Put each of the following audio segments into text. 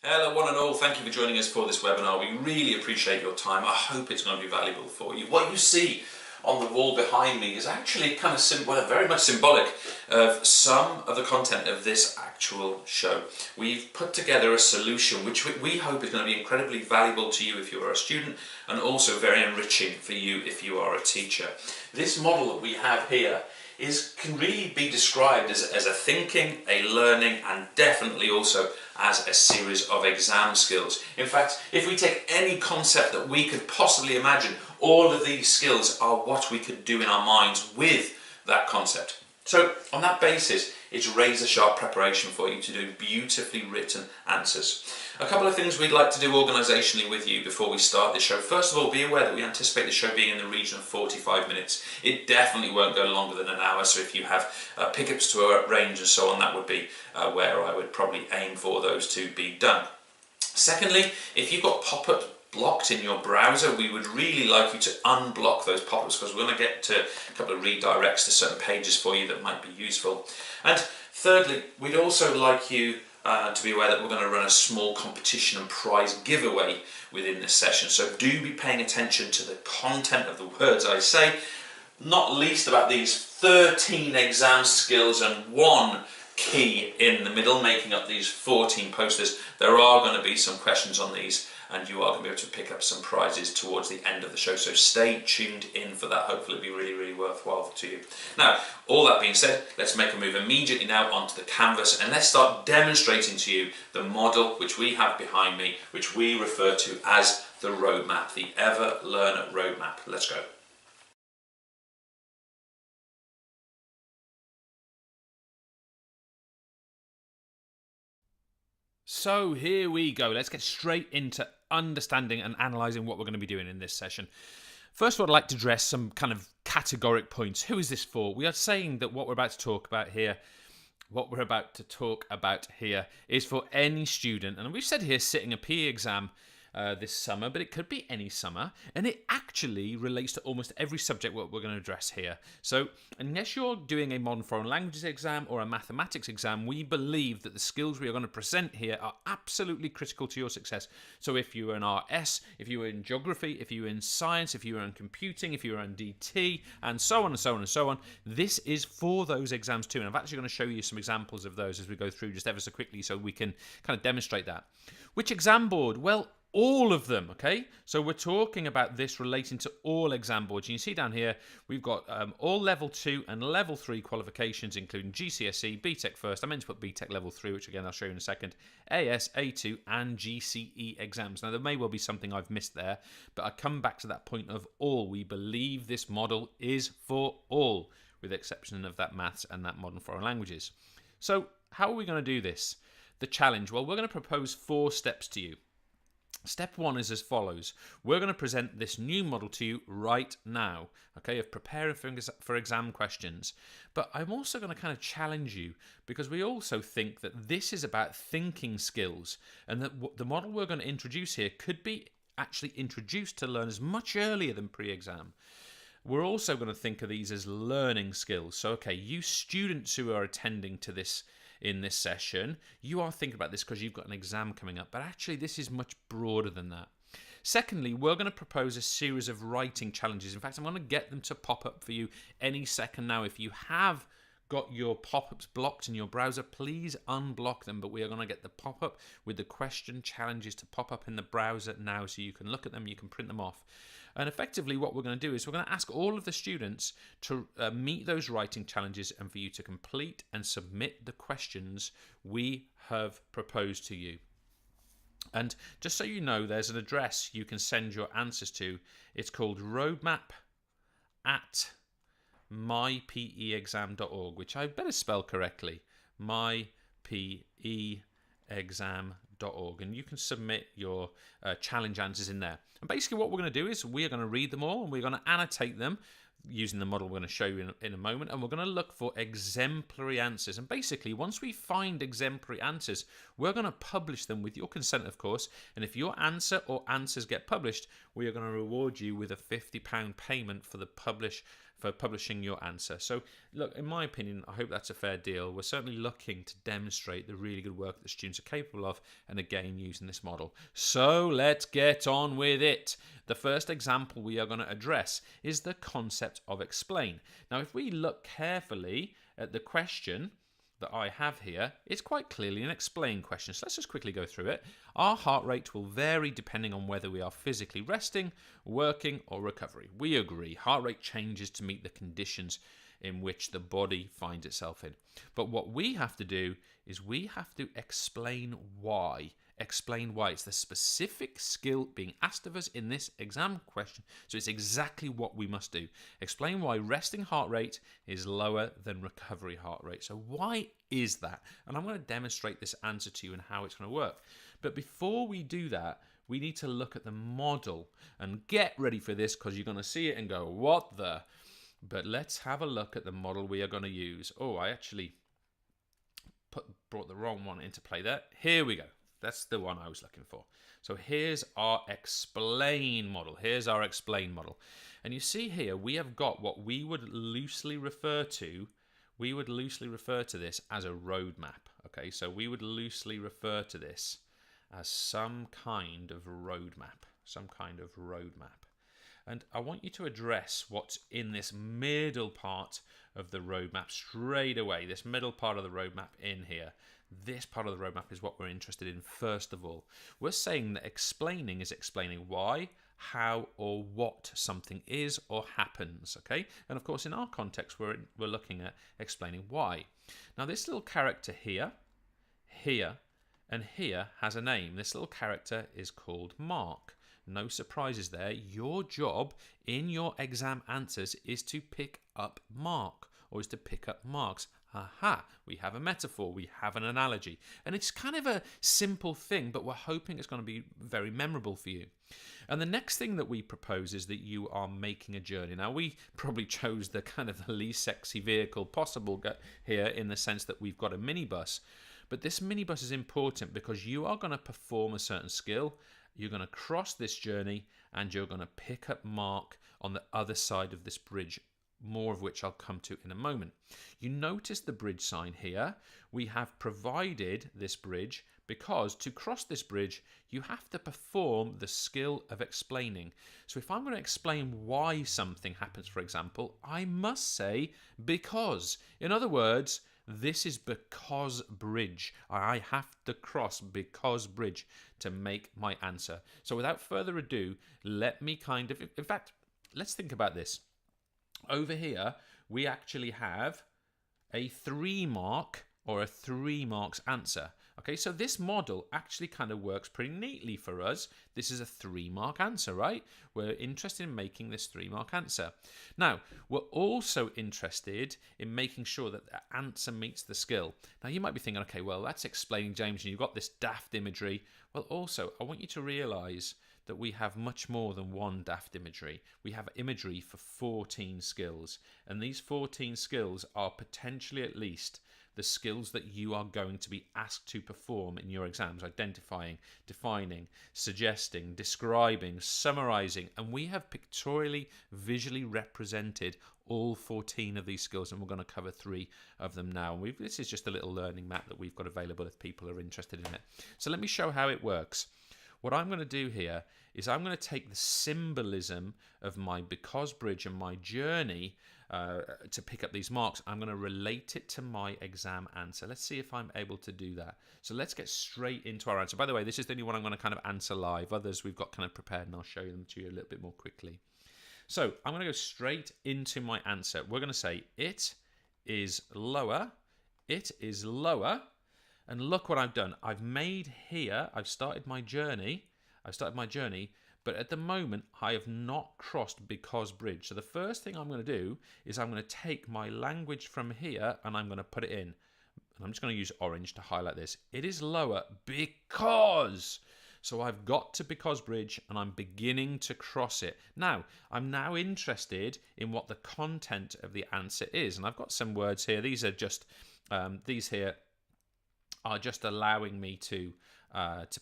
Hello one and all, thank you for joining us for this webinar. We really appreciate your time. I hope it's going to be valuable for you. What you see on the wall behind me is actually kind of very much symbolic of some of the content of this actual show. We've put together a solution which we hope is going to be incredibly valuable to you if you are a student, and also very enriching for you if you are a teacher. This model that we have here can really be described as a thinking, a learning, and definitely also as a series of exam skills. In fact, if we take any concept that we could possibly imagine, all of these skills are what we could do in our minds with that concept. So on that basis, it's razor-sharp preparation for you to do beautifully written answers. A couple of things we'd like to do organisationally with you before we start this show. First of all, be aware that we anticipate the show being in the region of 45 minutes. It definitely won't go longer than an hour, so if you have pickups to arrange and so on, that would be where I would probably aim for those to be done. Secondly, if you've got pop-up blocked in your browser, we would really like you to unblock those pop-ups, because we're going to get to a couple of redirects to certain pages for you that might be useful. And thirdly, we'd also like you to be aware that we're going to run a small competition and prize giveaway within this session. So do be paying attention to the content of the words I say, not least about these 13 exam skills and one key in the middle, making up these 14 posters. There are going to be some questions on these, and you are going to be able to pick up some prizes towards the end of the show, so stay tuned in for that. Hopefully it'll be really, really worthwhile to you. Now, all that being said, let's make a move immediately now onto the canvas, and let's start demonstrating to you the model which we have behind me, which we refer to as the roadmap, the EverLearner roadmap. Let's go. So here we go. Let's get straight into understanding and analysing what we're going to be doing in this session. First of all, I'd like to address some kind of categoric points. Who is this for? We are saying that what we're about to talk about here is for any student. And we've said here sitting a PE exam this summer, but it could be any summer, and it actually relates to almost every subject what we're going to address here. So unless you're doing a modern foreign languages exam or a mathematics exam, we believe that the skills we are going to present here are absolutely critical to your success. So if you are in RS, if you are in geography, if you are in science, if you are in computing, if you are in DT, and so on and so on and so on, this is for those exams too. And I'm actually going to show you some examples of those as we go through just ever so quickly, so we can kind of demonstrate that. Which exam board? Well, all of them, okay? So we're talking about this relating to all exam boards. You can see down here, we've got all level 2 and level 3 qualifications, including GCSE, BTEC first. I meant to put BTEC level 3, which again, I'll show you in a second, AS, A2, and GCE exams. Now, there may well be something I've missed there, but I come back to that point of all. We believe this model is for all, with the exception of that maths and that modern foreign languages. So how are we going to do this? The challenge, well, we're going to propose 4 steps to you. Step 1 is as follows. We're going to present this new model to you right now, okay, of preparing for exam questions. But I'm also going to kind of challenge you, because we also think that this is about thinking skills, and that the model we're going to introduce here could be actually introduced to learners much earlier than pre-exam. We're also going to think of these as learning skills. So, okay, you students who are attending to this in this session, you are thinking about this because you've got an exam coming up, but actually this is much broader than that. Secondly, we're going to propose a series of writing challenges. In fact, I'm going to get them to pop up for you any second now. If you have got your pop-ups blocked in your browser, please unblock them, but we are going to get the pop-up with the question challenges to pop up in the browser now, so you can look at them, you can print them off. And effectively what we're going to do is we're going to ask all of the students to meet those writing challenges, and for you to complete and submit the questions we have proposed to you. And just so you know, there's an address you can send your answers to. It's called roadmap@mypeexam.org, which I better spell correctly, mypeexam.org, and you can submit your challenge answers in there. And basically what we're going to do is we are going to read them all, and we're going to annotate them using the model we're going to show you in a moment, and we're going to look for exemplary answers. And basically, once we find exemplary answers, we're going to publish them with your consent, of course. And if your answer or answers get published, we are going to reward you with a £50 payment for the for publishing your answer. So look, in my opinion, I hope that's a fair deal. We're certainly looking to demonstrate the really good work that students are capable of, and again using this model. So let's get on with it. The first example we are going to address is the concept of explain. Now if we look carefully at the question that I have here, it's quite clearly an explain question. So let's just quickly go through it. Our heart rate will vary depending on whether we are physically resting, working, or recovery. We agree. Heart rate changes to meet the conditions in which the body finds itself in. But what we have to do is we have to explain why. Explain why. It's the specific skill being asked of us in this exam question. So it's exactly what we must do. Explain why resting heart rate is lower than recovery heart rate. So why is that? And I'm going to demonstrate this answer to you and how it's going to work. But before we do that, we need to look at the model and get ready for this, because you're going to see it and go, what the? But let's have a look at the model we are going to use. Oh, I actually brought the wrong one into play there. Here we go. That's the one I was looking for. So here's our explain model. Here's our explain model. And you see here, we have got what we would loosely refer to. We would loosely refer to this as a roadmap. Okay, so we would loosely refer to this as some kind of roadmap. Some kind of roadmap. And I want you to address what's in this middle part of the roadmap straight away. This middle part of the roadmap in here. This part of the roadmap is what we're interested in first of all. We're saying that explaining is explaining why, how, or what something is or happens. Okay, and of course in our context we're looking at explaining why. Now this little character here, here, and here has a name. This little character is called Mark. No surprises there. Your job in your exam answers is to pick up Mark, or is to pick up marks. Aha, we have a metaphor, we have an analogy. And it's kind of a simple thing, but we're hoping it's going to be very memorable for you. And the next thing that we propose is that you are making a journey. Now, we probably chose the kind of the least sexy vehicle possible here, in the sense that we've got a minibus. But this minibus is important because you are going to perform a certain skill. You're going to cross this journey and you're going to pick up Mark on the other side of this bridge, more of which I'll come to in a moment. You notice the bridge sign here. We have provided this bridge because to cross this bridge, you have to perform the skill of explaining. So if I'm going to explain why something happens, for example, I must say because. In other words, this is because bridge. I have to cross because bridge to make my answer. So without further ado, let me in fact, let's think about this. Over here, we actually have a 3 mark or a 3 marks answer. Okay, so this model actually kind of works pretty neatly for us. This is a 3 mark answer, right? We're interested in making this 3 mark answer. Now, we're also interested in making sure that the answer meets the skill. Now, you might be thinking, okay, well, that's explaining, James, and you've got this daft imagery. Well, also, I want you to realize that we have much more than one daft imagery. We have imagery for 14 skills, and these 14 skills are potentially at least the skills that you are going to be asked to perform in your exams: identifying, defining, suggesting, describing, summarizing, and we have pictorially, visually represented all 14 of these skills, and we're going to cover 3 of them now. This is just a little learning map that we've got available if people are interested in it. So let me show how it works. What I'm going to do here is I'm going to take the symbolism of my because bridge and my journey to pick up these marks. I'm going to relate it to my exam answer. Let's see if I'm able to do that. So let's get straight into our answer. By the way, this is the only one I'm going to kind of answer live. Others we've got kind of prepared, and I'll show them to you a little bit more quickly. So I'm going to go straight into my answer. We're going to say it is lower. It is lower. And look what I've done. I've made here, I've started my journey, but at the moment I have not crossed because bridge. So the first thing I'm going to do is I'm going to take my language from here and I'm going to put it in. And I'm just going to use orange to highlight this. It is lower because. So I've got to because bridge and I'm beginning to cross it. Now, I'm now interested in what the content of the answer is. And I've got some words here. These are just, these here are just allowing me to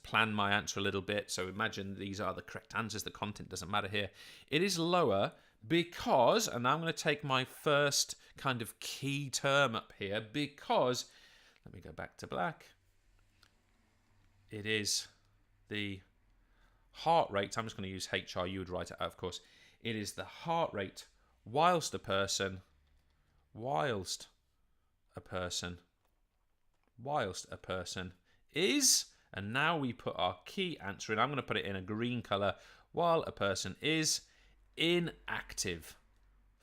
plan my answer a little bit. So imagine these are the correct answers. The content doesn't matter here. It is lower because, and now I'm going to take my first kind of key term up here, because, let me go back to black, it is the heart rate. I'm just going to use HR, you would write it out, of course. It is the heart rate whilst a person is, and now we put our key answer in. I'm going to put it in a green color, while a person is inactive,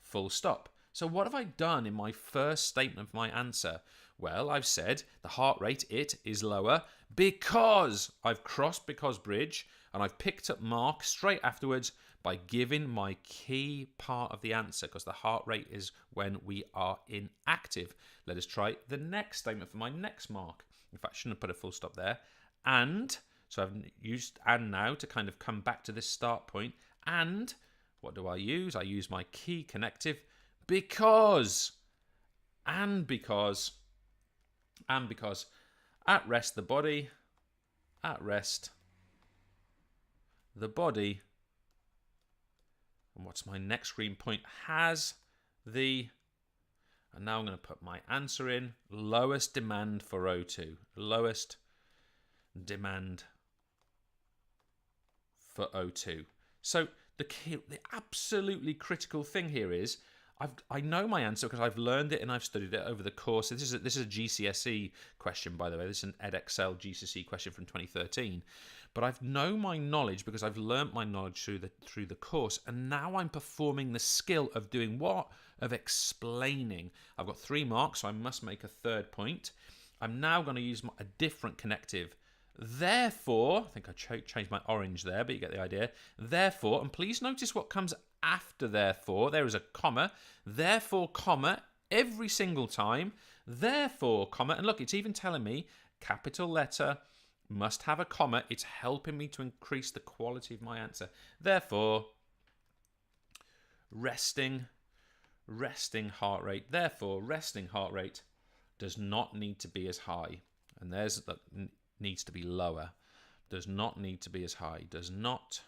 full stop. So what have I done in my first statement of my answer? Well, I've said the heart rate, it is lower because I've crossed because bridge, and I've picked up mark straight afterwards by giving my key part of the answer, because the heart rate is when we are inactive. Let us try the next statement for my next mark. In fact, I shouldn't have put a full stop there. And, so I've used and now to kind of come back to this start point. And what do I use? I use my key connective because, and because at rest the body, and what's my next green point? Has the, and now I'm going to put my answer in, lowest demand for O2. Lowest demand for O2. So the absolutely critical thing here is, I know my answer because I've learned it and I've studied it over the course. This is a GCSE question, by the way. This is an EdXL GCSE question from 2013. But I've known my knowledge because I've learnt my knowledge through the course, and now I'm performing the skill of doing what? Of explaining. I've got 3 marks, so I must make a third point. I'm now going to use a different connective. Therefore, I think I changed my orange there, but you get the idea. Therefore, and please notice what comes after therefore. There is a comma. Therefore, comma, every single time. Therefore, comma, and look, it's even telling me capital letter must have a comma. It's helping me to increase the quality of my answer. Therefore, resting heart rate. Therefore, resting heart rate does not need to be as high. And there's that needs to be lower. Does not need to be as high. Does not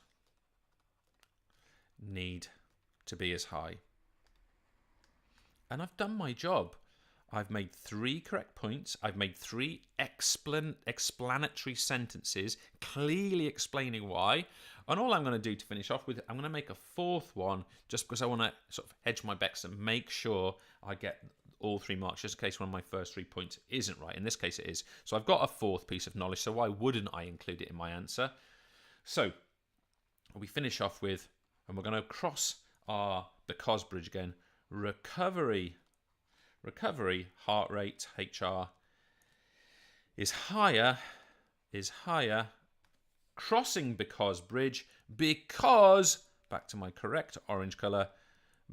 need to be as high. And I've done my job. I've made 3 correct points. I've made 3 explanatory sentences clearly explaining why. And all I'm going to do to finish off with, I'm going to make a 4th one just because I want to sort of hedge my bets and make sure I get all 3 marks, just in case one of my first 3 points isn't right. In this case it is. So I've got a 4th piece of knowledge, so why wouldn't I include it in my answer? So we finish off with, and we're going to cross our because bridge again, recovery heart rate, HR, is higher, crossing because bridge, because, back to my correct orange colour,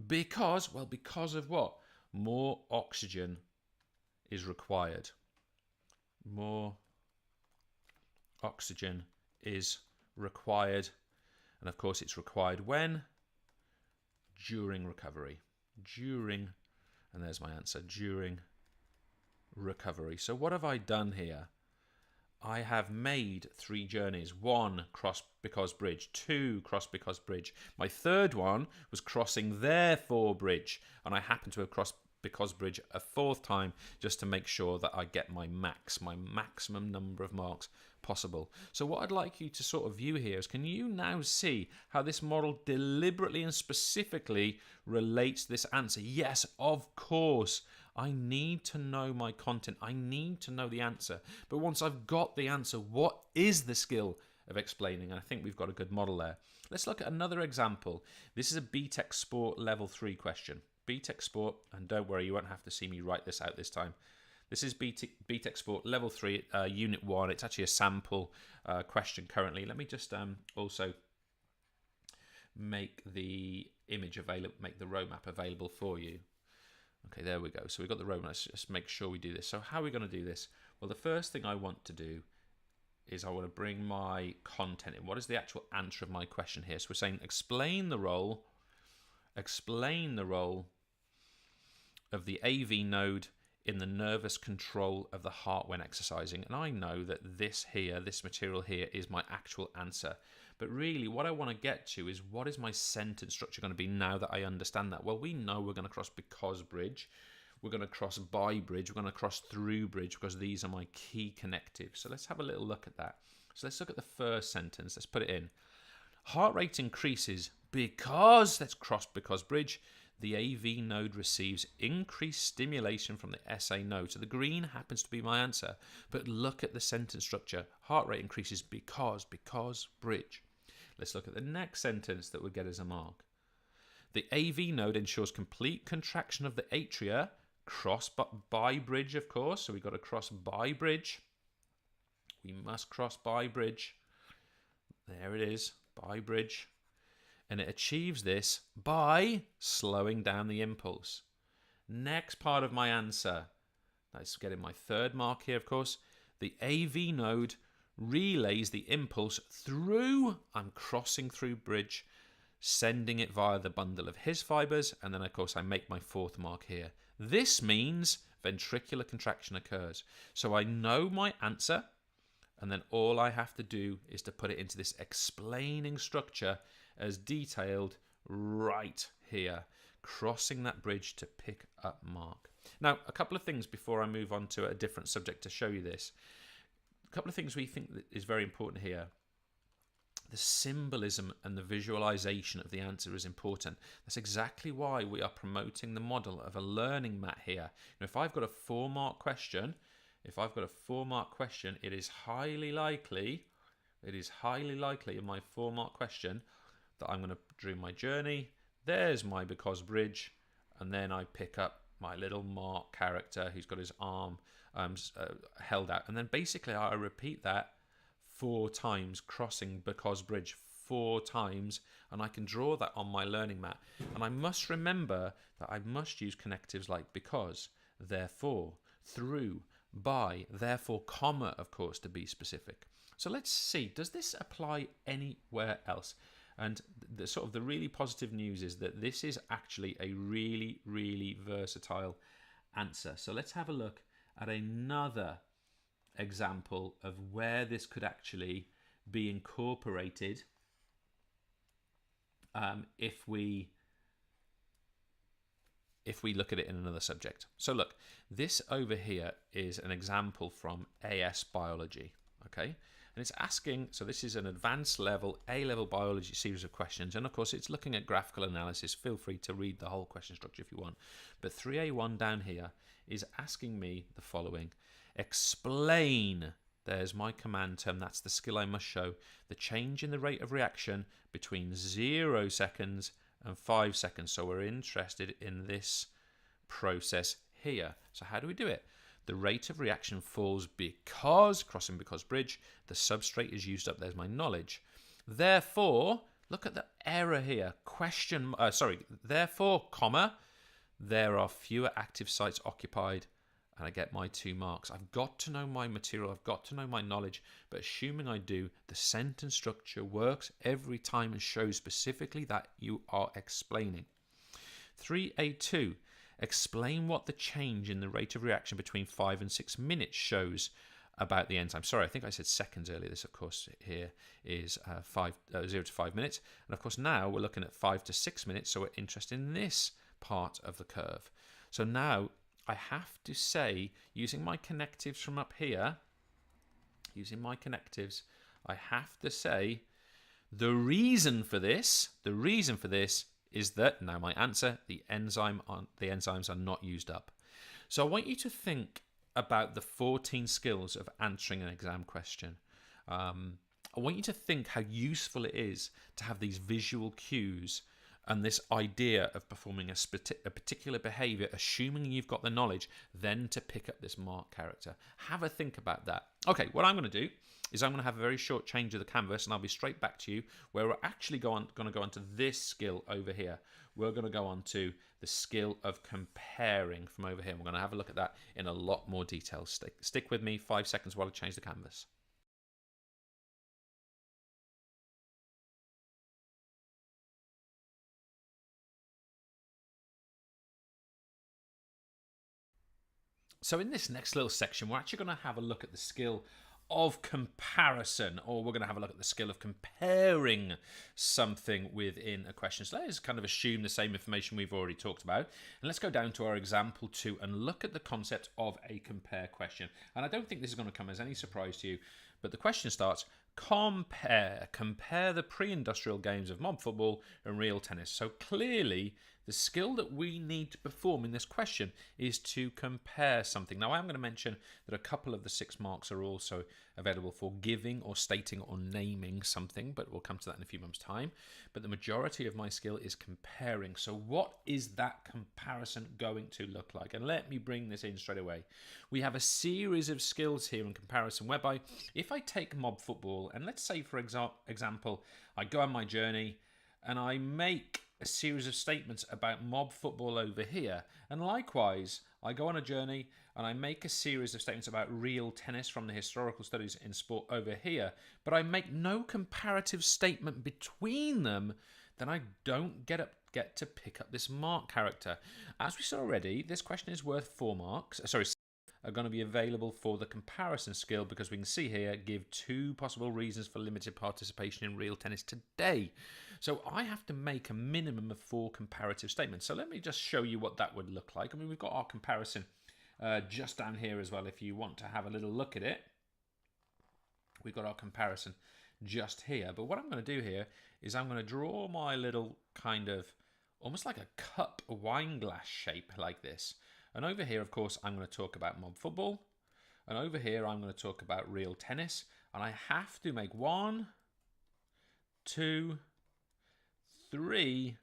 because of what? More oxygen is required. More oxygen is required. And of course it's required when? During recovery. And there's my answer, during recovery. So what have I done here? I have made 3 journeys. 1, cross because bridge. 2, cross because bridge. My 3rd one was crossing therefore bridge. And I happen to have crossed because bridge a 4th time just to make sure that I get my maximum number of marks possible. So what I'd like you to sort of view here is, can you now see how this model deliberately and specifically relates this answer? Yes, of course, I need to know my content. I need to know the answer. But once I've got the answer, what is the skill of explaining? And I think we've got a good model there. Let's look at another example. This is a BTEC Sport Level 3 question. BTEC Sport, and don't worry, you won't have to see me write this out this time. This is BTEC Sport Level 3, Unit 1. It's actually a sample question currently. Let me just also make the image available, make the roadmap available for you. Okay, there we go. So we've got the roadmap. Let's just make sure we do this. So how are we going to do this? Well, the first thing I want to do is I want to bring my content in. What is the actual answer of my question here? So we're saying explain the role of the AV node in the nervous control of the heart when exercising. And I know that this material here is my actual answer. But really what I want to get to is, what is my sentence structure going to be now that I understand that? Well, we know we're going to cross because bridge. We're going to cross by bridge. We're going to cross through bridge, because these are my key connectives. So let's have a little look at that. So let's look at the first sentence. Let's put it in. Heart rate increases because, let's cross because bridge, the AV node receives increased stimulation from the SA node. So the green happens to be my answer. But look at the sentence structure. Heart rate increases because bridge. Let's look at the next sentence that would get us a mark. The AV node ensures complete contraction of the atria, cross by bridge, of course. So we've got to cross by bridge. We must cross by bridge. There it is, by bridge. And it achieves this by slowing down the impulse. Next part of my answer. That's getting my third mark here, of course. The AV node relays the impulse through, I'm crossing through bridge, sending it via the bundle of His fibers, and then of course I make my fourth mark here. This means ventricular contraction occurs. So I know my answer, and then all I have to do is to put it into this explaining structure as detailed right here, crossing that bridge to pick up mark. Now, a couple of things before I move on to a different subject to show you this. A couple of things we think that is very important here. The symbolism and the visualization of the answer is important. That's exactly why we are promoting the model of a learning mat here. Now, if I've got a 4-mark question, it is highly likely in my 4-mark question that I'm going to do my journey. There's my because bridge, and then I pick up my little Mark character who's got his arm held out, and then basically I repeat that 4 times, crossing because bridge 4 times, and I can draw that on my learning mat. And I must remember that I must use connectives like because, therefore, through, by, therefore, comma, of course, to be specific. So let's see, does this apply anywhere else? And the really positive news is that this is actually a really, really versatile answer. So let's have a look at another example of where this could actually be incorporated if we look at it in another subject. So look, this over here is an example from AS biology, okay? And it's asking, so this is an advanced level, A-level biology series of questions. And of course, it's looking at graphical analysis. Feel free to read the whole question structure if you want. But 3A1 down here is asking me the following. Explain, there's my command term, that's the skill I must show, the change in the rate of reaction between 0 seconds and 5 seconds. So we're interested in this process here. So how do we do it? The rate of reaction falls because, crossing because bridge, the substrate is used up. There's my knowledge. Therefore, look at the error here. Therefore, comma, there are fewer active sites occupied, and I get my 2 marks. I've got to know my material. I've got to know my knowledge. But assuming I do, the sentence structure works every time and shows specifically that you are explaining. 3A2. Explain what the change in the rate of reaction between 5 and 6 minutes shows about the enzyme. Sorry, I think I said seconds earlier. This, of course, here is 0 to 5 minutes. And, of course, now we're looking at 5 to 6 minutes, so we're interested in this part of the curve. So now I have to say, using my connectives from up here, I have to say the reason for this is that, now my answer, the enzymes are not used up. So I want you to think about the 14 skills of answering an exam question. I want you to think how useful it is to have these visual cues and this idea of performing a particular behavior, assuming you've got the knowledge, then to pick up this mark character. Have a think about that. Okay, what I'm going to do is I'm going to have a very short change of the canvas, and I'll be straight back to you where we're actually going to go on to this skill over here. We're going to go on to the skill of comparing from over here. We're going to have a look at that in a lot more detail. Stick with me 5 seconds while I change the canvas. So in this next little section, we're actually going to have a look at the skill of comparison, or we're going to have a look at the skill of comparing something within a question. So let's kind of assume the same information we've already talked about. And let's go down to our example 2 and look at the concept of a compare question. And I don't think this is going to come as any surprise to you, but the question starts, compare the pre-industrial games of mob football and real tennis. So clearly, the skill that we need to perform in this question is to compare something. Now, I'm going to mention that a couple of the 6 marks are also available for giving or stating or naming something, but we'll come to that in a few moments' time. But the majority of my skill is comparing. So what is that comparison going to look like? And let me bring this in straight away. We have a series of skills here in comparison, whereby if I take mob football, and let's say, for example, I go on my journey and I make a series of statements about mob football over here, and likewise I go on a journey and I make a series of statements about real tennis from the historical studies in sport over here, but I make no comparative statement between them, then I don't get to pick up this mark character. As we saw already, this question is worth 4 marks. Are going to be available for the comparison skill, because we can see here, give 2 possible reasons for limited participation in real tennis today. So I have to make a minimum of 4 comparative statements. So let me just show you what that would look like. I mean, we've got our comparison just down here as well, if you want to have a little look at it. We've got our comparison just here. But what I'm going to do here is I'm going to draw my little kind of, almost like a cup, a wine glass shape like this. And over here, of course, I'm going to talk about mob football. And over here, I'm going to talk about real tennis. And I have to make 1, 2, 3,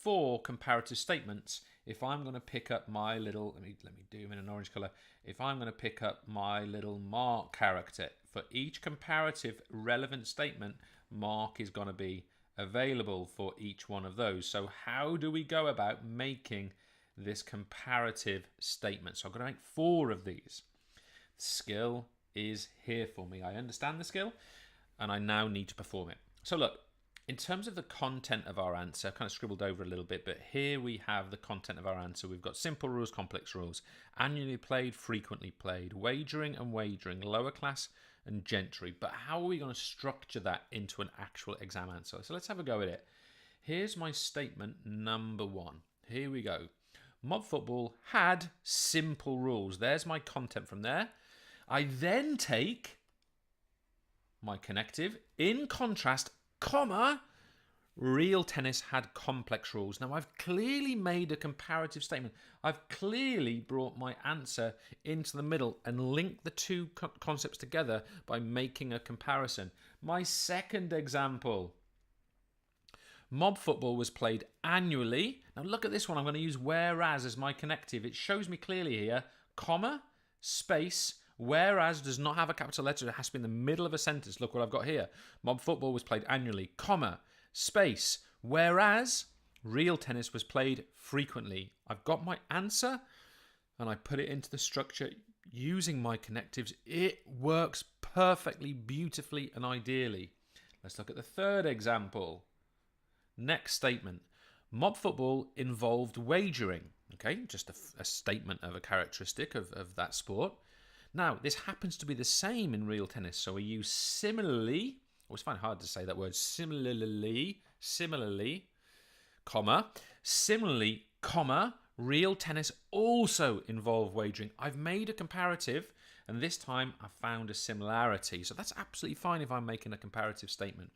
4 comparative statements if I'm going to pick up my little, let me do them in an orange color. If I'm going to pick up my little mark character, for each comparative relevant statement, mark is going to be available for each one of those. So how do we go about making this comparative statement? So I'm going to make 4 of these. The skill is here for me. I understand the skill and I now need to perform it. So look, in terms of the content of our answer, kind of scribbled over a little bit, but here we have the content of our answer. We've got simple rules, complex rules, annually played, frequently played, wagering and wagering, lower class and gentry. But how are we going to structure that into an actual exam answer? So let's have a go at it. Here's my statement number 1. Here we go. Mob football had simple rules. There's my content from there. I then take my connective. In contrast, comma, real tennis had complex rules. Now, I've clearly made a comparative statement. I've clearly brought my answer into the middle and linked the 2 concepts together by making a comparison. My second example. Mob football was played annually. Now look at this one. I'm going to use whereas as my connective. It shows me clearly here, comma, space, whereas does not have a capital letter. It has to be in the middle of a sentence. Look what I've got here. Mob football was played annually, comma, space, whereas real tennis was played frequently. I've got my answer and I put it into the structure using my connectives. It works perfectly, beautifully, and ideally. Let's look at the third example. Next statement. Mob football involved wagering. Okay, just a statement of a characteristic of that sport. Now, this happens to be the same in real tennis. So we use similarly, I always find it hard to say that word, similarly, comma, real tennis also involved wagering. I've made a comparative, and this time I found a similarity. So that's absolutely fine if I'm making a comparative statement.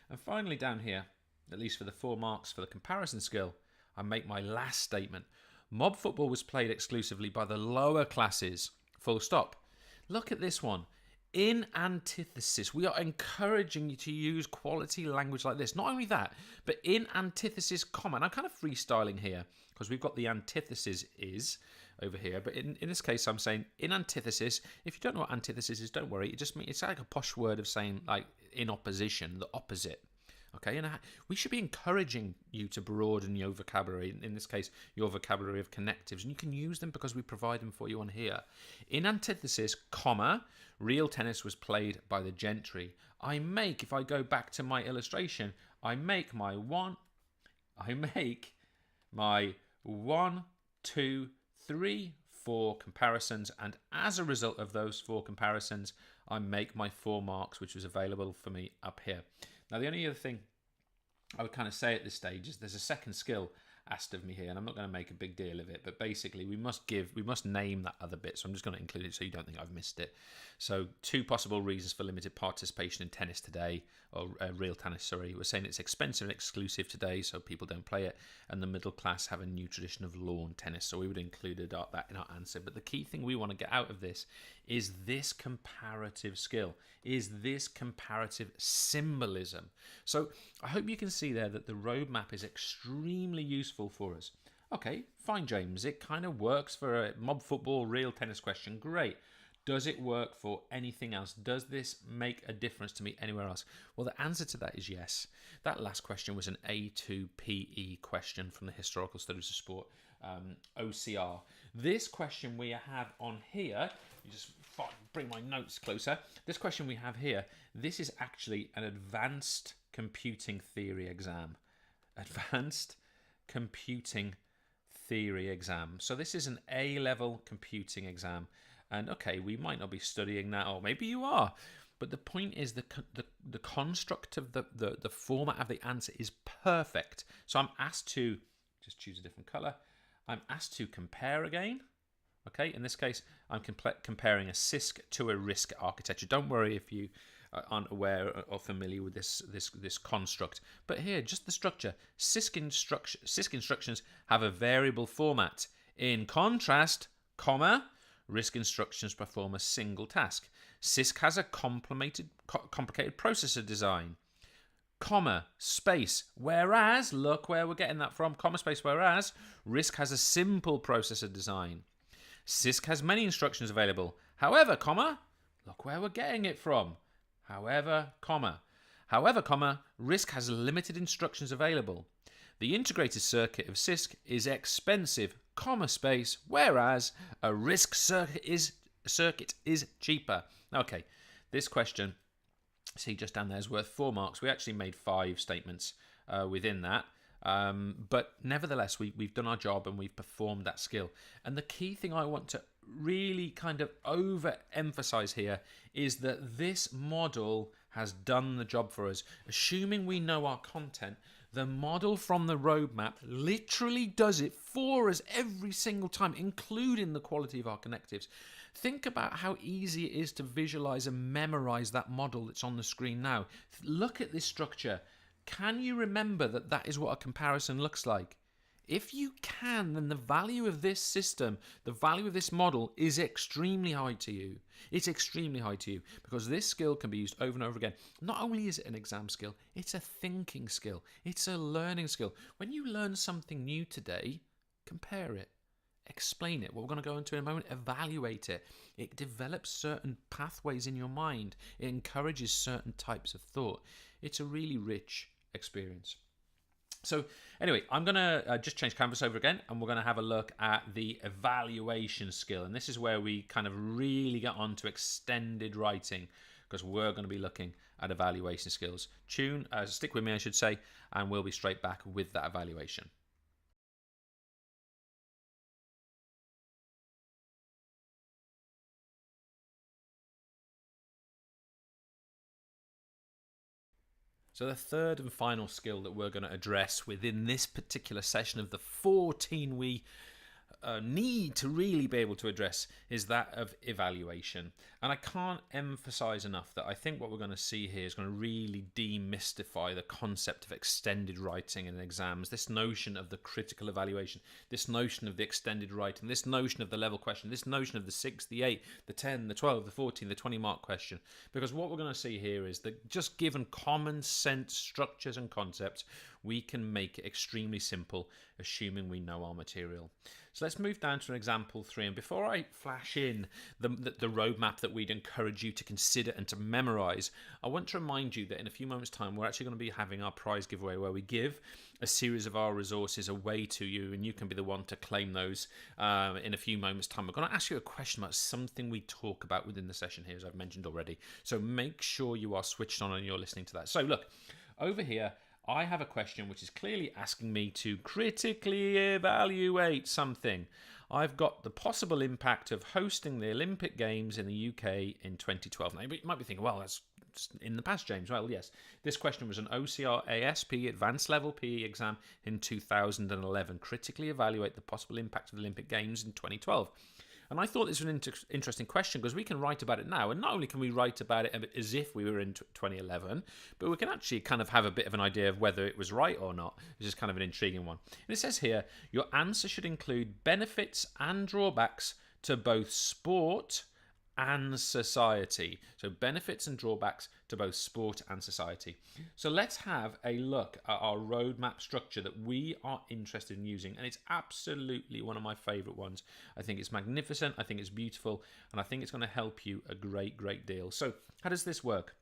And finally down here, at least for the 4 marks for the comparison skill, I make my last statement. Mob football was played exclusively by the lower classes. Full stop. Look at this one. In antithesis, we are encouraging you to use quality language like this. Not only that, but in antithesis, comma. And I'm kind of freestyling here because we've got the antithesis is over here. But in this case, I'm saying in antithesis. If you don't know what antithesis is, don't worry. It just means it's like a posh word of saying like in opposition, the opposite. Okay, and we should be encouraging you to broaden your vocabulary, in this case, your vocabulary of connectives, and you can use them because we provide them for you on here. In antithesis, comma, real tennis was played by the gentry. If I go back to my illustration, I make my 1, 2, 3, 4 comparisons, and as a result of those 4 comparisons, I make my 4 marks, which was available for me up here. Now, the only other thing I would kind of say at this stage is there's a second skill asked of me here, and I'm not going to make a big deal of it, but basically we must name that other bit, so I'm just going to include it so you don't think I've missed it. So 2 possible reasons for limited participation in tennis today, or real tennis, sorry. We're saying it's expensive and exclusive today, so people don't play it, and the middle class have a new tradition of lawn tennis, so we would include that in our answer. But the key thing we want to get out of this is this comparative skill, is this comparative symbolism. So I hope you can see there that the roadmap is extremely useful for us. Okay, fine, James. It kind of works for a mob football real tennis question. Great. Does it work for anything else? Does this make a difference to me anywhere else? Well, the answer to that is yes. That last question was an A2 PE question from the Historical Studies of Sport, OCR. This question we have on here, you just bring my notes closer. This question we have here, this is actually an advanced computing theory exam. Advanced computing theory exam. So this is an A-level computing exam. And okay, we might not be studying that, or maybe you are. But the point is the construct of the format of the answer is perfect. So I'm asked to, just choose a different color. I'm asked to compare again. Okay, in this case, I'm comparing a CISC to a RISC architecture. Don't worry if you aren't aware or familiar with this construct. But here, just the structure. CISC instructions have a variable format. In contrast, comma, RISC instructions perform a single task. CISC has a complicated processor design. Comma, space, whereas, look where we're getting that from, comma, space, whereas, RISC has a simple processor design. CISC has many instructions available. However, comma, look where we're getting it from. However, comma, RISC has limited instructions available. The integrated circuit of CISC is expensive, comma, space, whereas a RISC circuit is cheaper. Okay, this question, see just down there, is worth 4 marks. We actually made 5 statements within that. But nevertheless, we've done our job and we've performed that skill. And the key thing I want to really kind of overemphasize here is that this model has done the job for us. Assuming we know our content, the model from the roadmap literally does it for us every single time, including the quality of our connectives. Think about how easy it is to visualize and memorize that model that's on the screen now. Look at this structure. Can you remember that that is what a comparison looks like? If you can, then the value of this system, the value of this model is extremely high to you. It's extremely high to you because this skill can be used over and over again. Not only is it an exam skill, it's a thinking skill. It's a learning skill. When you learn something new today, compare it. Explain it. What we're going to go into in a moment, evaluate it. It develops certain pathways in your mind. It encourages certain types of thought. It's a really rich experience. So anyway, I'm going to just change canvas over again, and we're going to have a look at the evaluation skill. And this is where we kind of really get on to extended writing, because we're going to be looking at evaluation skills. Stick with me, I should say, and we'll be straight back with that evaluation. So the third and final skill that we're going to address within this particular session of the 14 we need to really be able to address is that of evaluation. And I can't emphasize enough that I think what we're going to see here is going to really demystify the concept of extended writing in exams, this notion of the critical evaluation, this notion of the extended writing, this notion of the level question, this notion of the 6, the 8, the 10, the 12, the 14, the 20 mark question. Because what we're going to see here is that just given common sense structures and concepts, we can make it extremely simple, assuming we know our material. So let's move down to an example 3. And before I flash in the roadmap that we'd encourage you to consider and to memorize, I want to remind you that in a few moments' time, we're actually going to be having our prize giveaway where we give a series of our resources away to you, and you can be the one to claim those in a few moments' time. We're going to ask you a question about something we talk about within the session here, as I've mentioned already. So make sure you are switched on and you're listening to that. So look, over here, I have a question which is clearly asking me to critically evaluate something. I've got the possible impact of hosting the Olympic Games in the UK in 2012. Now, you might be thinking, well, that's in the past, James. Well, yes. This question was an OCR ASP Advanced Level PE exam in 2011. Critically evaluate the possible impact of the Olympic Games in 2012. And I thought this was an interesting question because we can write about it now. And not only can we write about it as if we were in 2011, but we can actually kind of have a bit of an idea of whether it was right or not, which is kind of an intriguing one. And it says here, your answer should include benefits and drawbacks to both sport and society. So benefits and drawbacks to both sport and society. So let's have a look at our roadmap structure that we are interested in using. And it's absolutely one of my favorite ones. I think it's magnificent. I think it's beautiful. And I think it's going to help you a great deal. So how does this work?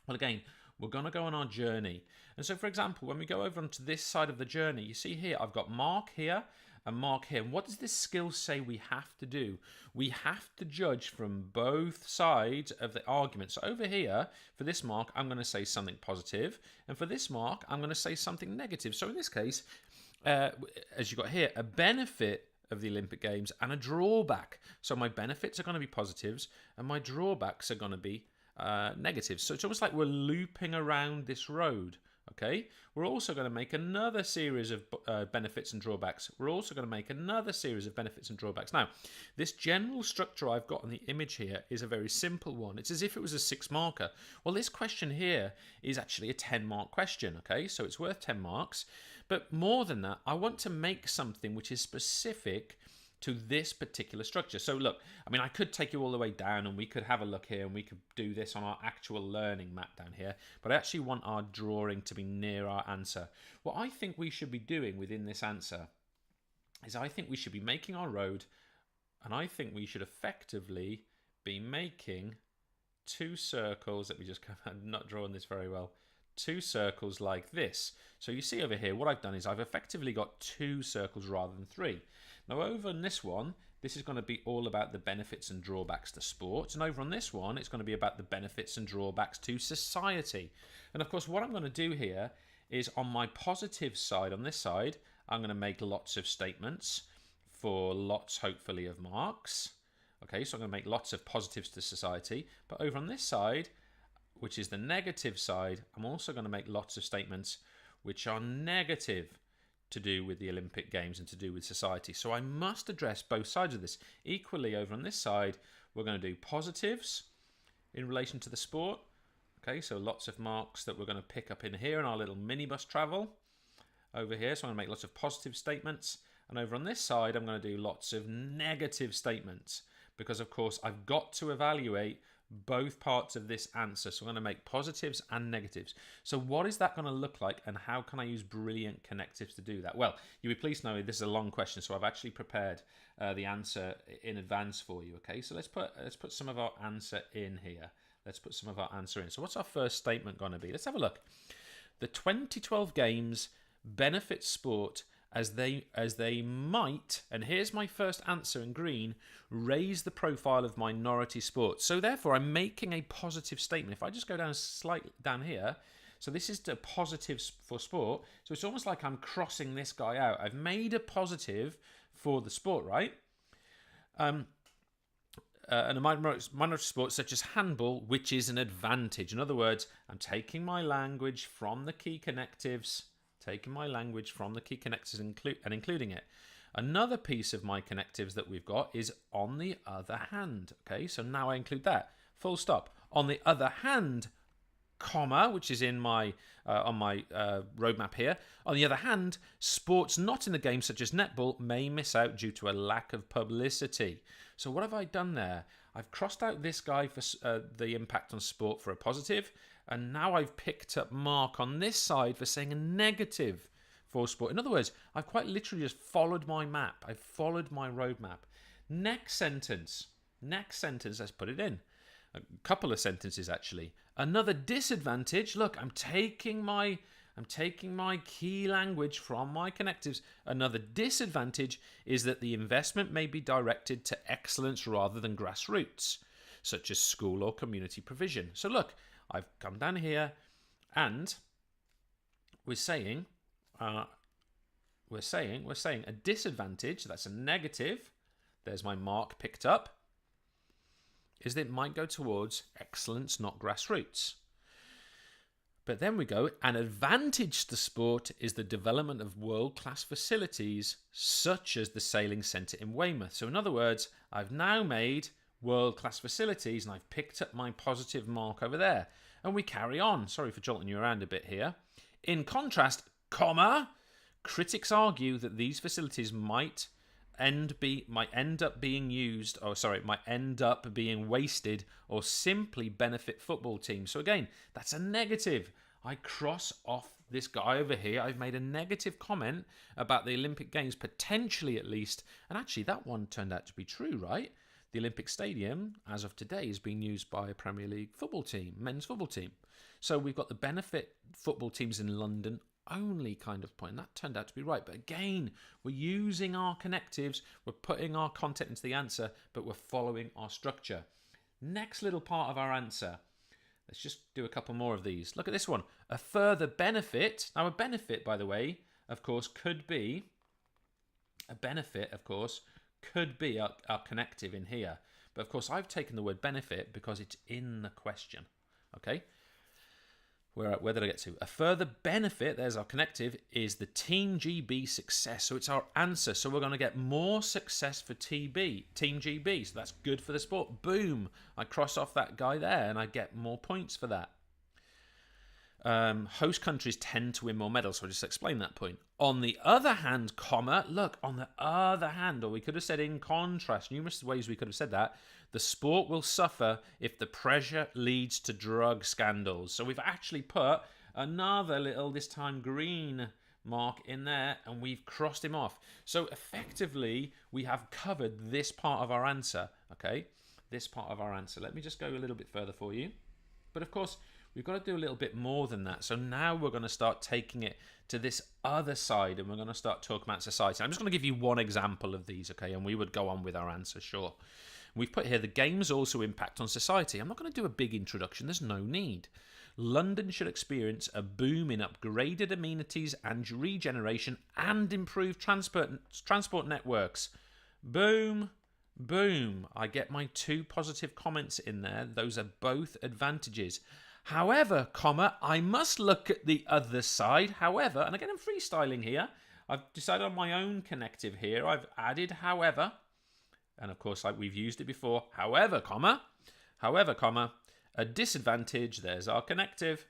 Well, again, we're going to go on our journey. And so, for example, when we go over onto this side of the journey, you see here, I've got Mark here and Mark here. And what does this skill say we have to do? We have to judge from both sides of the argument. So over here, for this Mark, I'm going to say something positive. And for this Mark, I'm going to say something negative. So in this case, as you've got here, a benefit of the Olympic Games and a drawback. So my benefits are going to be positives and my drawbacks are going to be negatives. So it's almost like we're looping around this road. Okay, we're also going to make another series of benefits and drawbacks. We're also going to make another series of benefits and drawbacks. Now, this general structure I've got on the image here is a very simple one. It's as if it was a 6-marker. Well, this question here is actually a 10-mark question. Okay, so it's worth 10 marks. But more than that, I want to make something which is specific to this particular structure. So look, I mean, I could take you all the way down and we could have a look here and we could do this on our actual learning map down here, but I actually want our drawing to be near our answer. What I think we should be doing within this answer is I think we should be making our road, and I think we should effectively be making 2 circles. Let me just I'm not drawing this very well. 2 circles like this. So you see over here, what I've done is I've effectively got 2 circles rather than 3. Now over on this one, this is going to be all about the benefits and drawbacks to sport. And over on this one, it's going to be about the benefits and drawbacks to society. And of course, what I'm going to do here is on my positive side, on this side, I'm going to make lots of statements for lots, hopefully, of marks. Okay, so I'm going to make lots of positives to society. But over on this side, which is the negative side, I'm also going to make lots of statements which are negative to do with the Olympic Games and to do with society. So I must address both sides of this. Equally, over on this side, we're going to do positives in relation to the sport. Okay, so lots of marks that we're going to pick up in here in our little minibus travel over here. So I'm going to make lots of positive statements. And over on this side, I'm going to do lots of negative statements because, of course, I've got to evaluate both parts of this answer. So I'm going to make positives and negatives. So what is that going to look like and how can I use brilliant connectives to do that? Well, you'll be pleased to know this is a long question, so I've actually prepared the answer in advance for you. Okay, so let's put some of our answer in here. Let's put some of our answer in. So what's our first statement going to be? Let's have a look. The 2012 Games benefit sport as they might, and here's my first answer in green, raise the profile of minority sports. So therefore, I'm making a positive statement. If I just go down slightly down here, so this is the positives for sport. So it's almost like I'm crossing this guy out. I've made a positive for the sport, right? And a minority sport such as handball, which is an advantage. In other words, I'm taking my language from the key connectives, and including it. Another piece of my connectives that we've got is on the other hand. Okay, so now I include that. Full stop. On the other hand, comma, which is in my on my roadmap here. On the other hand, sports not in the game, such as netball, may miss out due to a lack of publicity. So what have I done there? I've crossed out this guy for the impact on sport for a positive, and now I've picked up Mark on this side for saying a negative for sport. In other words, I've quite literally just followed my map. I've followed my roadmap. Next sentence, let's put it in. A couple of sentences actually. Another disadvantage, look, I'm taking my key language from my connectives. Another disadvantage is that the investment may be directed to excellence rather than grassroots, such as school or community provision. So look, I've come down here and we're saying a disadvantage, that's a negative. there's my mark picked up, is that it might go towards excellence, not grassroots. But then we go, an advantage to sport is the development of world-class facilities such as the sailing centre in Weymouth. So in other words, I've now made world-class facilities and I've picked up my positive mark over there. And we carry on. Sorry for jolting you around a bit here. In contrast, comma, critics argue that these facilities might end up being wasted or simply benefit football teams. So again, that's a negative. I cross off this guy over here. I've made a negative comment about the Olympic Games, potentially at least, and actually that one turned out to be true, right? The Olympic Stadium, as of today, is being used by a Premier League football team, men's football team. So we've got the benefit football teams in London only kind of point. And that turned out to be right. But again, we're using our connectives, we're putting our content into the answer, but we're following our structure. Next little part of our answer. Let's just do a couple more of these. Look at this one. A further benefit. Now, a benefit, by the way, of course, could be our connective in here. But of course, I've taken the word benefit because it's in the question. Okay? Where did I get to? A further benefit, there's our connective, is the Team GB success. So it's our answer. So we're going to get more success for Team GB. So that's good for the sport. Boom. I cross off that guy there and I get more points for that. Host countries tend to win more medals. So I'll just explain that point. On the other hand, comma, look, on the other hand, or we could have said in contrast, numerous ways we could have said that, the sport will suffer if the pressure leads to drug scandals. So we've actually put another little, this time green mark in there, and we've crossed him off. So effectively, we have covered this part of our answer, okay? This part of our answer. Let me just go a little bit further for you. But of course, we've got to do a little bit more than that. So now we're going to start taking it to this other side, and we're going to start talking about society. I'm just going to give you one example of these, okay? And we would go on with our answer, sure. We've put here, the games also impact on society. I'm not going to do a big introduction. There's no need. London should experience a boom in upgraded amenities and regeneration and improved transport networks. Boom, boom. I get my 2 positive comments in there. Those are both advantages. However, comma, I must look at the other side. However, and again, I'm freestyling here. I've decided on my own connective here. I've added however. And of course, like we've used it before. However, comma, a disadvantage, there's our connective.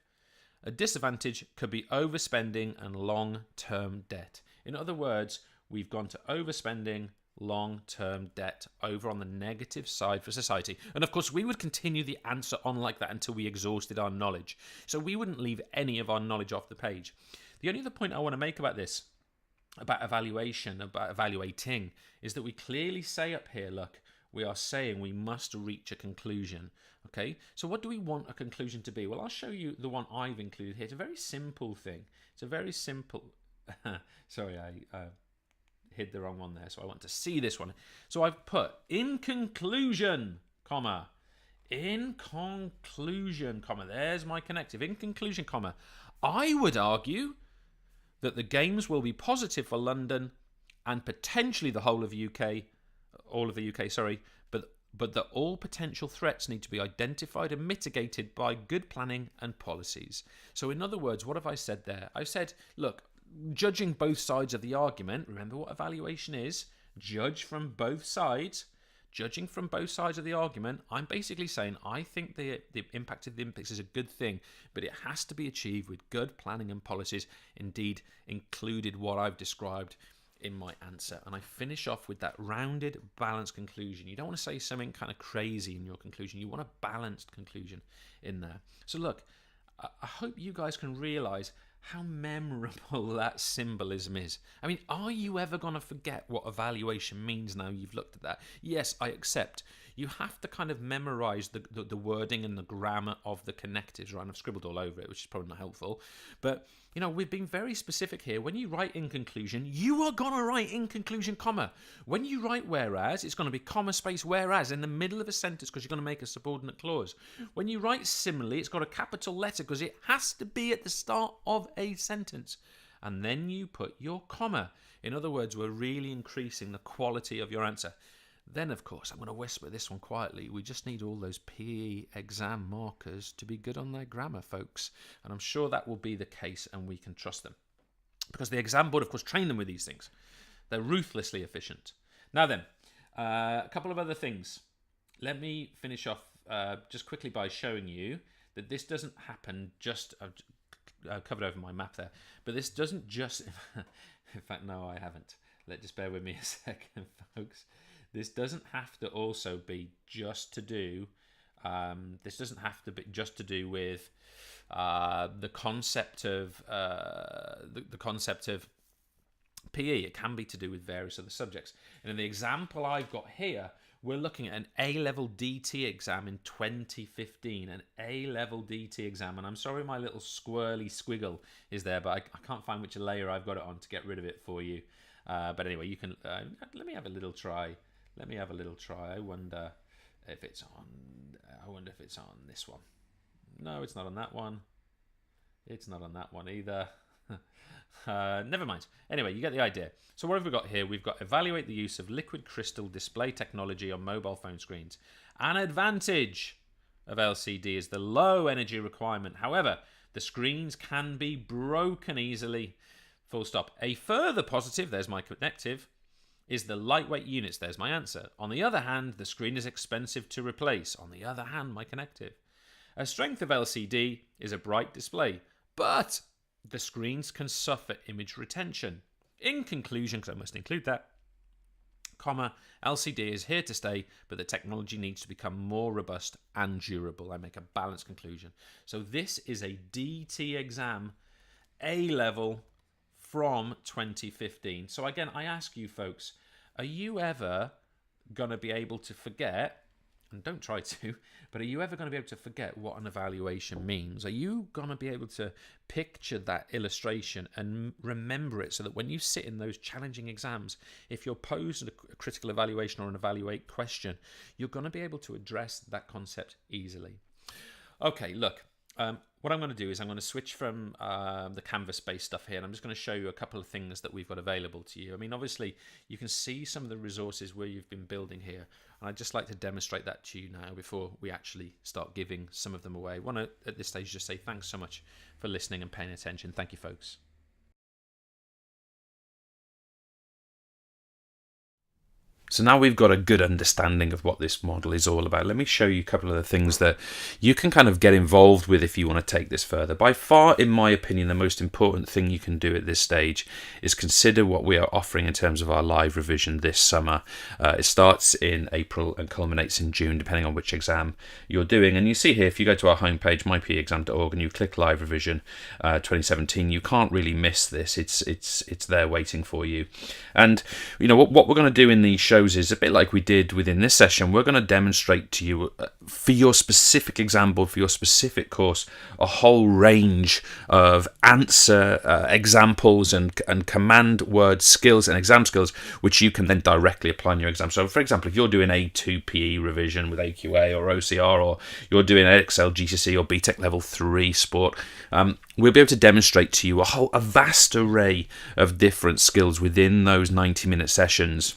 A disadvantage could be overspending and long-term debt. In other words, we've gone to overspending, long-term debt over on the negative side for society. And of course, we would continue the answer on like that until we exhausted our knowledge. So we wouldn't leave any of our knowledge off the page. The only other point I want to make about this, about evaluation, about evaluating, is that we clearly say up here, look, we are saying we must reach a conclusion. Okay, so what do we want a conclusion to be? Well, I'll show you the one I've included here. It's a very simple thing. It's a very simple... Sorry, I hid the wrong one there, so I want to see this one. So I've put, in conclusion, comma, in conclusion, comma, there's my connective. In conclusion, comma, I would argue that the games will be positive for London and potentially the whole of the UK, but that all potential threats need to be identified and mitigated by good planning and policies. So in other words, what have I said there? I've said, look, judging both sides of the argument, remember what evaluation is, judge from both sides. Judging from both sides of the argument, I'm basically saying I think the impact of the Olympics is a good thing, but it has to be achieved with good planning and policies, indeed included what I've described in my answer. And I finish off with that rounded, balanced conclusion. You don't want to say something kind of crazy in your conclusion. You want a balanced conclusion in there. So look, I hope you guys can realise how memorable that symbolism is. I mean, are you ever going to forget what evaluation means now you've looked at that? Yes, I accept. You have to kind of memorise the wording and the grammar of the connectives, right? And I've scribbled all over it, which is probably not helpful. But, you know, we've been very specific here. When you write in conclusion, you are going to write in conclusion, comma. When you write whereas, it's going to be comma space whereas in the middle of a sentence because you're going to make a subordinate clause. When you write similarly, it's got a capital letter because it has to be at the start of a sentence. And then you put your comma. In other words, we're really increasing the quality of your answer. Then, of course, I'm going to whisper this one quietly. We just need all those PE exam markers to be good on their grammar, folks. And I'm sure that will be the case, and we can trust them. Because the exam board, of course, train them with these things. They're ruthlessly efficient. Now then, a couple of other things. Let me finish off just quickly by showing you that this doesn't happen just... I've covered over my map there. But this doesn't just... In fact, no, I haven't. Just bear with me a second, folks. This doesn't have to also be just to do... this doesn't have to be just to do with the concept of the concept of PE. It can be to do with various other subjects. And in the example I've got here, we're looking at an A-level DT exam in 2015. An A-level DT exam. And I'm sorry my little squirrely squiggle is there, but I can't find which layer I've got it on to get rid of it for you. But anyway, you can... let me have a little try. I wonder if it's on... this one. No, it's not on that one. It's not on that one either. Never mind. Anyway, you get the idea. So what have we got here? We've got evaluate the use of liquid crystal display technology on mobile phone screens. An advantage of LCD is the low energy requirement. However, the screens can be broken easily. Full stop. A further positive, there's my connective, is the lightweight units. There's my answer. On the other hand, the screen is expensive to replace. On the other hand, my connective. A strength of LCD is a bright display, but the screens can suffer image retention. In conclusion, because I must include that, comma, LCD is here to stay, but the technology needs to become more robust and durable. I make a balanced conclusion. So this is a DT exam, A-level, from 2015. So again, I ask you folks, are you ever going to be able to forget, and don't try to, but are you ever going to be able to forget what an evaluation means? Are you going to be able to picture that illustration and remember it so that when you sit in those challenging exams, if you're posed a critical evaluation or an evaluate question, you're going to be able to address that concept easily? Okay, look. What I'm going to do is I'm going to switch from the Canvas-based stuff here, and I'm just going to show you a couple of things that we've got available to you. I mean, obviously, you can see some of the resources where you've been building here, and I'd just like to demonstrate that to you now before we actually start giving some of them away. I want to, at this stage, just say thanks so much for listening and paying attention. Thank you, folks. So now we've got a good understanding of what this model is all about. Let me show you a couple of the things that you can kind of get involved with if you want to take this further. By far, in my opinion, the most important thing you can do at this stage is consider what we are offering in terms of our live revision this summer. It starts in April and culminates in June, depending on which exam you're doing. And you see here, if you go to our homepage, mypeexam.org, and you click live revision 2017, you can't really miss this. It's there waiting for you. And you know what we're going to do in these shows is a bit like we did within this session. We're going to demonstrate to you for your specific exam board, for your specific course, a whole range of answer examples and command word skills and exam skills which you can then directly apply in your exam. So for example, if you're doing A2 PE revision with AQA or OCR, or you're doing Excel GCSE or BTEC level 3 sport, we'll be able to demonstrate to you a vast array of different skills within those 90-minute sessions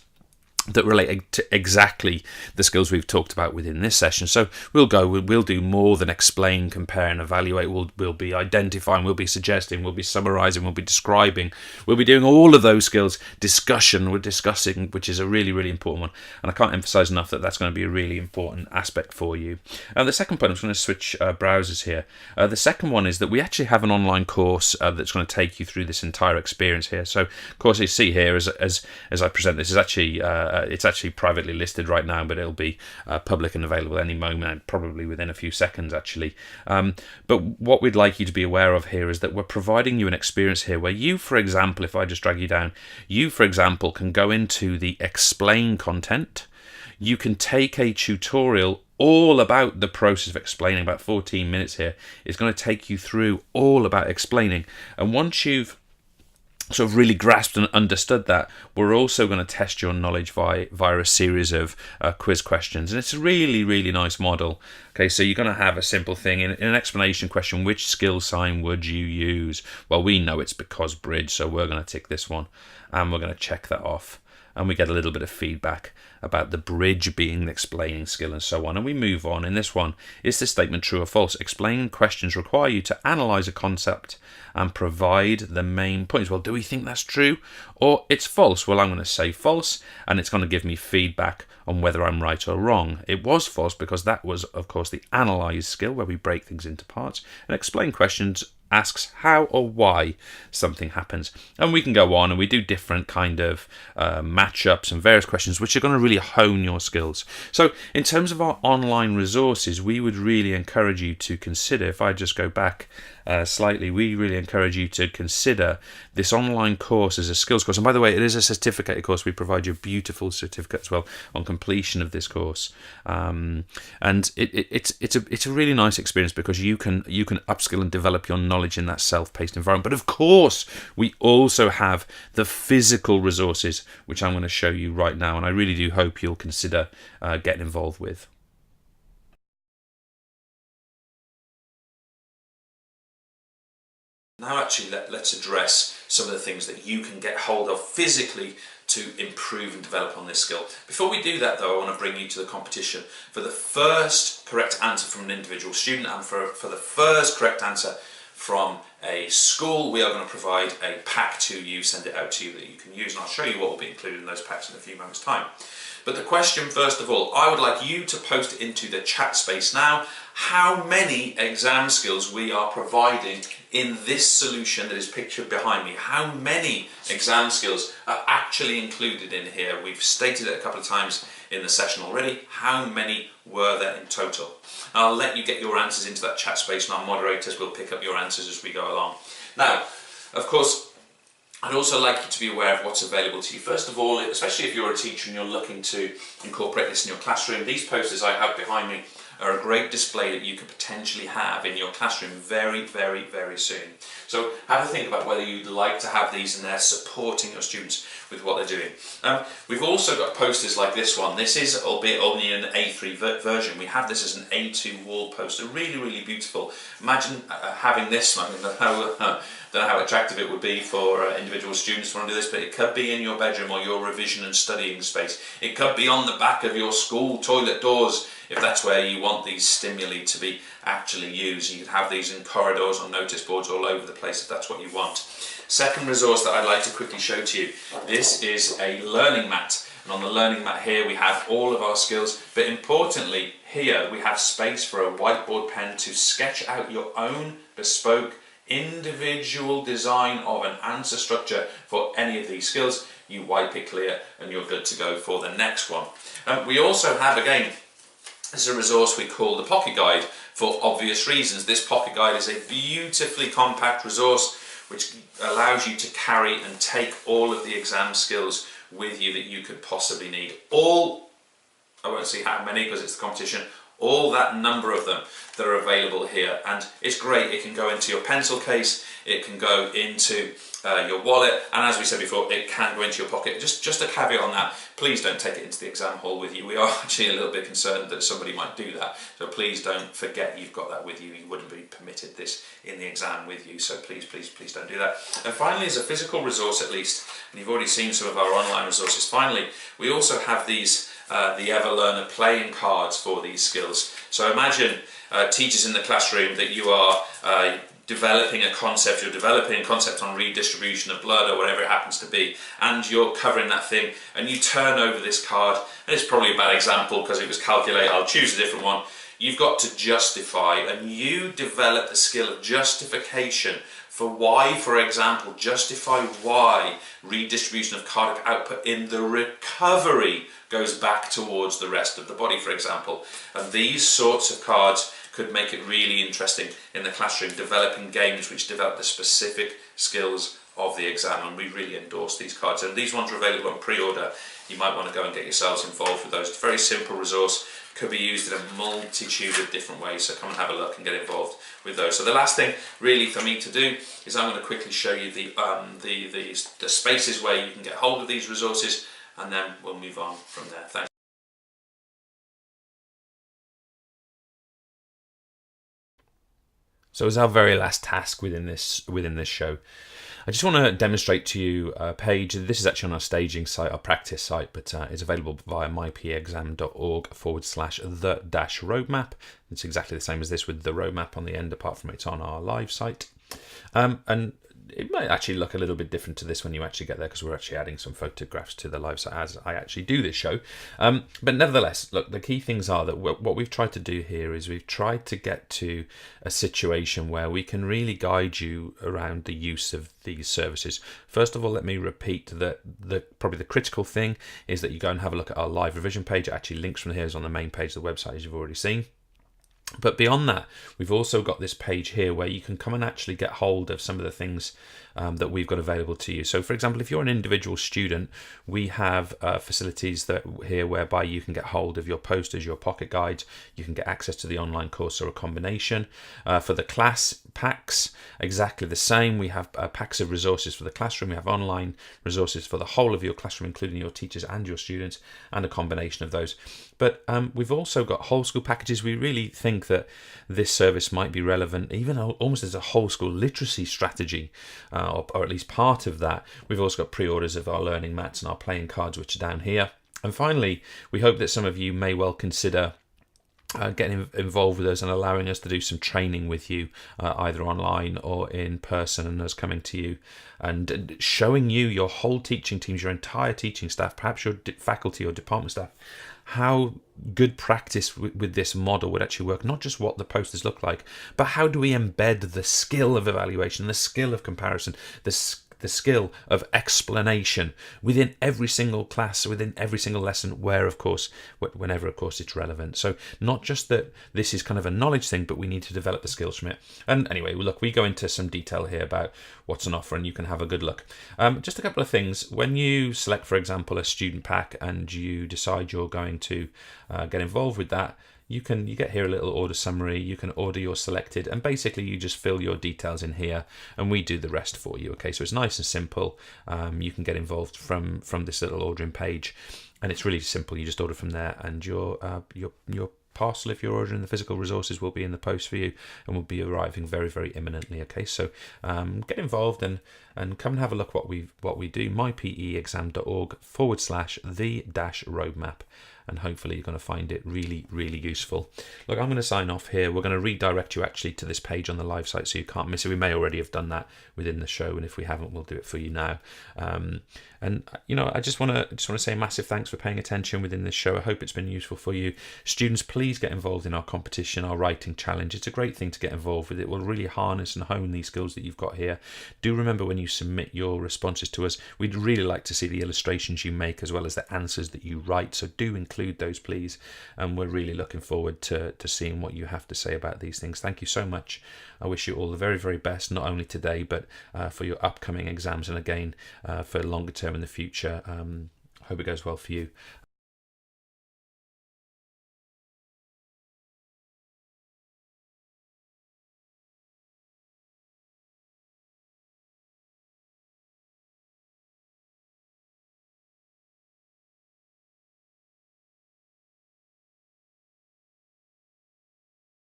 that relate to exactly the skills we've talked about within this session. So we'll do more than explain, compare and evaluate. We'll be identifying, we'll be suggesting, we'll be summarizing, we'll be describing, we'll be doing all of those skills. Discussion, we're discussing, which is a really, really important one. And I can't emphasize enough that that's going to be a really important aspect for you. The second point, I'm just going to switch browsers here. The second one is that we actually have an online course that's going to take you through this entire experience here. So of course you see here as I present this is actually it's actually privately listed right now, but it'll be public and available any moment, probably within a few seconds actually. But what we'd like you to be aware of here is that we're providing you an experience here where you, for example, if I just drag you down, you, for example, can go into the explain content. You can take a tutorial all about the process of explaining. About 14 minutes here is going to take you through all about explaining. And once you've sort of really grasped and understood that, we're also going to test your knowledge via a series of quiz questions. And it's a really, really nice model. Okay, so you're going to have a simple thing. In an explanation question, which skill sign would you use? Well, we know it's because bridge, so we're going to tick this one. And we're going to check that off. and we get a little bit of feedback about the bridge being the explaining skill and so on, and we move on. In this one, is this statement true or false? Explaining questions require you to analyze a concept and provide the main points. Well, do we think that's true or it's false? Well, I'm going to say false, and it's going to give me feedback on whether I'm right or wrong. It was false because that was, of course, the analyze skill, where we break things into parts, and explain questions asks how or why something happens. And we can go on and we do different kind of matchups and various questions which are going to really hone your skills. So in terms of our online resources, we would really encourage you to consider, if I just go back slightly, we really encourage you to consider this online course as a skills course. And by the way, it is a certificate course. We provide you a beautiful certificate as well on completion of this course, and it's a really nice experience because you can upskill and develop your knowledge in that self-paced environment. But of course, we also have the physical resources, which I'm going to show you right now, and I really do hope you'll consider getting involved with. Now actually let's address some of the things that you can get hold of physically to improve and develop on this skill. Before we do that though, I want to bring you to the competition. For the first correct answer from an individual student and for the first correct answer from a school, we are going to provide a pack to you, send it out to you that you can use, and I'll show you what will be included in those packs in a few moments' time. But the question, first of all, I would like you to post into the chat space now how many exam skills we are providing in this solution that is pictured behind me. How many exam skills are actually included in here? We've stated it a couple of times in the session already. How many were there in total? I'll let you get your answers into that chat space, and our moderators will pick up your answers as we go along. Now, of course, I'd also like you to be aware of what's available to you. First of all, especially if you're a teacher and you're looking to incorporate this in your classroom, these posters I have behind me are a great display that you could potentially have in your classroom very, very, very soon. So have a think about whether you'd like to have these in there supporting your students with what they're doing. We've also got posters like this one. This is, albeit only an A3 version, we have this as an A2 wall poster. Really, really beautiful. Imagine having this. I don't know how attractive it would be for individual students to want to do this, but it could be in your bedroom or your revision and studying space. It could be on the back of your school toilet doors, if that's where you want these stimuli to be actually used. You could have these in corridors or notice boards all over the place if that's what you want. Second resource that I'd like to quickly show to you. This is a learning mat. And on the learning mat here we have all of our skills, but importantly here we have space for a whiteboard pen to sketch out your own bespoke individual design of an answer structure for any of these skills. You wipe it clear and you're good to go for the next one. We also have, again, this is a resource we call the Pocket Guide for obvious reasons. This Pocket Guide is a beautifully compact resource which allows you to carry and take all of the exam skills with you that you could possibly need. All, I won't say how many because it's the competition, all that number of them that are available here, and it's great. It can go into your pencil case, it can go into your wallet, and as we said before, it can go into your pocket. Just a caveat on that, please don't take it into the exam hall with you. We are actually a little bit concerned that somebody might do that, so please don't forget you've got that with you. You wouldn't be permitted this in the exam with you, so please don't do that. And finally, as a physical resource at least, and you've already seen some of our online resources, finally we also have these the EverLearner playing cards for these skills. So imagine teachers in the classroom that you are developing a concept, you're developing a concept on redistribution of blood or whatever it happens to be, and you're covering that thing, and you turn over this card, and it's probably a bad example because it was calculate, I'll choose a different one. You've got to justify, and you develop the skill of justification for why, for example, justify why redistribution of cardiac output in the recovery goes back towards the rest of the body, for example. And these sorts of cards could make it really interesting in the classroom, developing games which develop the specific skills of the exam, and we really endorse these cards. And these ones are available on pre-order. You might want to go and get yourselves involved with those. It's a very simple resource, could be used in a multitude of different ways, so come and have a look and get involved with those. So the last thing really for me to do is I'm going to quickly show you the spaces where you can get hold of these resources, and then we'll move on from there. Thanks. So as our very last task within this show, I just want to demonstrate to you a page. This is actually on our staging site, our practice site, but it's available via mypeexam.org/the-roadmap. It's exactly the same as this with the roadmap on the end, apart from it's on our live site. And it might actually look a little bit different to this when you actually get there, because we're actually adding some photographs to the live site as I actually do this show. But nevertheless, look, the key things are that what we've tried to do here is we've tried to get to a situation where we can really guide you around the use of these services. First of all, let me repeat that probably the critical thing is that you go and have a look at our live revision page. It actually links from here is on the main page of the website, as you've already seen. But beyond that, we've also got this page here where you can come and actually get hold of some of the things that we've got available to you. So for example, if you're an individual student, we have facilities that here whereby you can get hold of your posters, your pocket guides, you can get access to the online course or a combination. For the class packs, exactly the same. We have packs of resources for the classroom. We have online resources for the whole of your classroom, including your teachers and your students, and a combination of those. But we've also got whole school packages. We really think that this service might be relevant even almost as a whole school literacy strategy, or at least part of that. We've also got pre-orders of our learning mats and our playing cards, which are down here. And finally, we hope that some of you may well consider getting involved with us and allowing us to do some training with you, either online or in person, and us coming to you and showing you, your whole teaching teams, your entire teaching staff, perhaps your faculty or department staff, how good practice with this model would actually work. Not just what the posters look like, but how do we embed the skill of evaluation, the skill of comparison, the skill of explanation within every single class, within every single lesson, whenever of course it's relevant. So not just that this is kind of a knowledge thing, but we need to develop the skills from it. And anyway, look, we go into some detail here about what's on offer, and you can have a good look. Just a couple of things. When you select, for example, a student pack and you decide you're going to get involved with that, you get here a little order summary. You can order your selected, and basically you just fill your details in here and we do the rest for you. Okay, so it's nice and simple. You can get involved from this little ordering page, and it's really simple. You just order from there, and your parcel, if you're ordering the physical resources, will be in the post for you and will be arriving very, very imminently. Okay, so get involved and come and have a look what we do. mypeexam.org/the-roadmap. And hopefully you're going to find it really, really useful. Look, I'm going to sign off here. We're going to redirect you actually to this page on the live site so you can't miss it. We may already have done that within the show, and if we haven't, we'll do it for you now. And I just want to say a massive thanks for paying attention within this show. I hope it's been useful for you. Students, please get involved in our competition, our writing challenge. It's a great thing to get involved with. It will really harness and hone these skills that you've got here. Do remember, when you submit your responses to us, we'd really like to see the illustrations you make as well as the answers that you write. So do include those, please. And we're really looking forward to seeing what you have to say about these things. Thank you so much. I wish you all the very, very best, not only today, but for your upcoming exams, and again, for longer term in the future. Hope it goes well for you.